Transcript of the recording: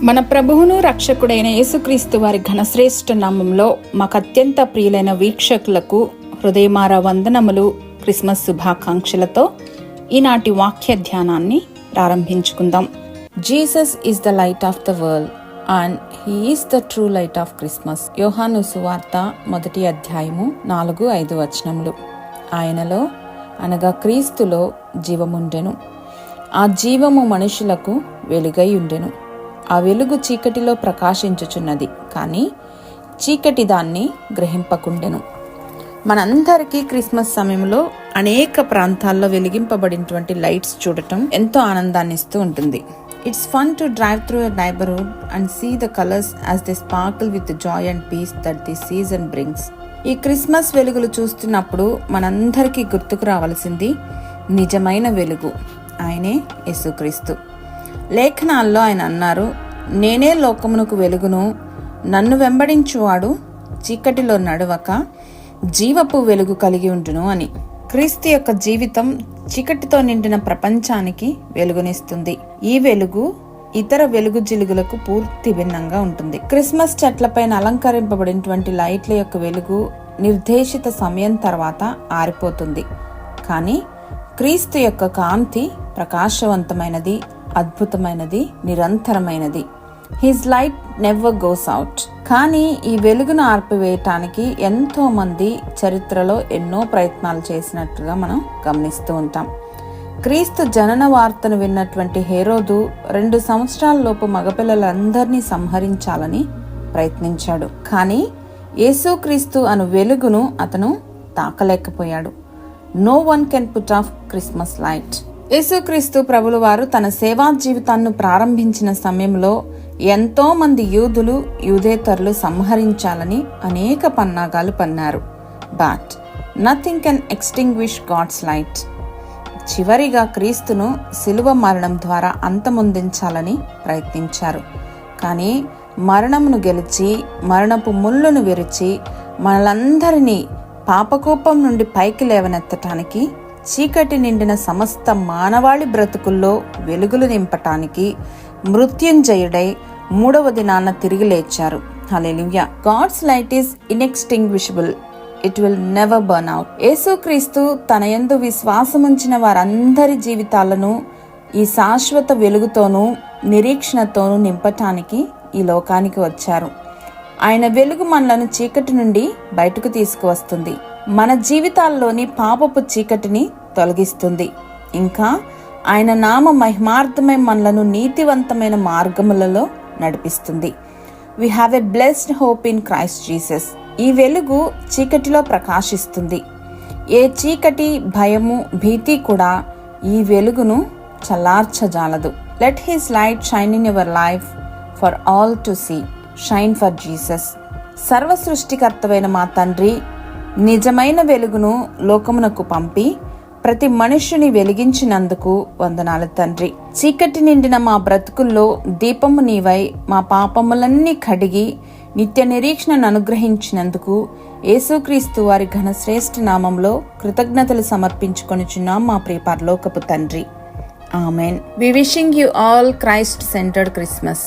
మన ప్రభువును రక్షకుడైన యేసుక్రీస్తు వారి ఘనశ్రేష్ఠ నామంలో మాకు అత్యంత ప్రియులైన వీక్షకులకు హృదయమార వందనములు, క్రిస్మస్ శుభాకాంక్షలతో ఈనాటి వాక్య ధ్యానాన్ని ప్రారంభించుకుందాం. Jesus is the light of the world and he is the true light of Christmas. యోహాను సువార్త 1 అధ్యాయము 4-5 వచనములు. ఆయనలో అనగా క్రీస్తులో జీవముండెను, ఆ జీవము మనుషులకు వెలుగై ఉండెను. ఆ వెలుగు చీకటిలో ప్రకాశించుచున్నది, కానీ చీకటి దాన్ని గ్రహింపకుండెను. మనందరికీ క్రిస్మస్ సమయంలో అనేక ప్రాంతాల్లో వెలిగింపబడినటువంటి లైట్స్ చూడటం ఎంతో ఆనందాన్ని ఇస్తూ ఉంటుంది. It's fun to drive through a neighbourhood and see the colours as they sparkle with joy and peace that the season brings. ఈ క్రిస్మస్ వెలుగులు చూస్తున్నప్పుడు మనందరికీ గుర్తుకు రావాల్సింది నిజమైన వెలుగు, ఆయనే యేసుక్రీస్తు. లేఖనాల్లో ఆయన అన్నారు, నేనే లోకమునకు వెలుగును, నన్ను వెంబడించువాడు చీకటిలో నడవక జీవపు వెలుగు కలిగి ఉండును అని. క్రీస్తు యొక్క జీవితం చీకటితో నిండిన ప్రపంచానికి వెలుగునిస్తుంది. ఈ వెలుగు ఇతర వెలుగు జిలుగులకు పూర్తి భిన్నంగా ఉంటుంది. క్రిస్మస్ చెట్లపైన అలంకరింపబడినటువంటి లైట్ల యొక్క వెలుగు నిర్దేశిత సమయం తర్వాత ఆరిపోతుంది, కానీ క్రీస్తు యొక్క కాంతి ప్రకాశవంతమైనది, అద్భుతమైనది, నిరంతరమైనది. His light never goes out. కానీ ఈ వెలుగును ఆర్పివేయటానికి ఎంతో మంది చరిత్రలో ఎన్నో ప్రయత్నాలు చేసినట్లుగా మనం గమనిస్తూ ఉంటాం. క్రీస్తు జనన వార్తను విన్నటువంటి హేరోదు 2 సంవత్సరాల లోపు మగపిల్లలందరినీ సంహరించాలని ప్రయత్నించాడు, కానీ యేసుక్రీస్తు అను వెలుగును అతను తాకలేకపోయాడు. No one can put off Christmas light. యేసుక్రీస్తు ప్రభుల వారు తన సేవా జీవితాన్ని ప్రారంభించిన సమయంలో ఎంతో మంది యూదులు, యూదేతరులు సంహరించాలని అనేక పన్నాగాలు పన్నారు. But nothing can extinguish God's light. చివరిగా క్రీస్తును శిలువ మరణం ద్వారా అంతమొందించాలని ప్రయత్నించారు, కానీ మరణమును గెలిచి మరణపు ముళ్ళును విరిచి మనలందరినీ పాపకోపం నుండి పైకి లేవనెత్తటానికి, చీకటి నిండిన సమస్త మానవాళి బ్రతుకుల్లో వెలుగులు నింపటానికి మృత్యుంజయుడై 3వ దినాన తిరిగి లేచారు. Hallelujah. God's light is inextinguishable, it will never burn out. యేసుక్రీస్తు తన యందు విశ్వాసముంచిన వారందరి జీవితాలను ఈ శాశ్వత వెలుగుతోనూ నిరీక్షణతోనూ నింపటానికి ఈ లోకానికి వచ్చారు. ఆయన వెలుగు మనలను చీకటి నుండి బయటకు తీసుకువస్తుంది, మన జీవితాల్లోని పాపపు చీకటిని తొలగిస్తుంది. ఇంకా ఆయన నామ మహిమార్థమై మనలను నీతివంతమైన మార్గములలో నడిపిస్తుంది. We have a blessed hope in Christ Jesus. ఈ వెలుగు చీకటిలో ప్రకాశిస్తుంది. ఏ చీకటి, భయము, భీతి కూడా ఈ వెలుగును చల్లార్చజాలదు. Let his light shine in your life for all to see. Shine for Jesus. సర్వ సృష్టికర్తవైన మా తండ్రి, నిజమైన వెలుగును లోకమునకు పంపి ప్రతి మనుష్యుని వెలిగించినందుకు వందనాలు తండ్రి. చీకటి నిండిన మా బ్రతుకుల్లో దీపము నీవై మా పాపములన్నీ కడిగి నిత్య నిరీక్షణను అనుగ్రహించినందుకు యేసుక్రీస్తు వారి ఘనశ్రేష్ఠ నామంలో కృతజ్ఞతలు సమర్పించుకొనుచున్నాం మా ప్రియ పరలోకపు తండ్రి. Amen. We wishing you all Christ centred Christmas.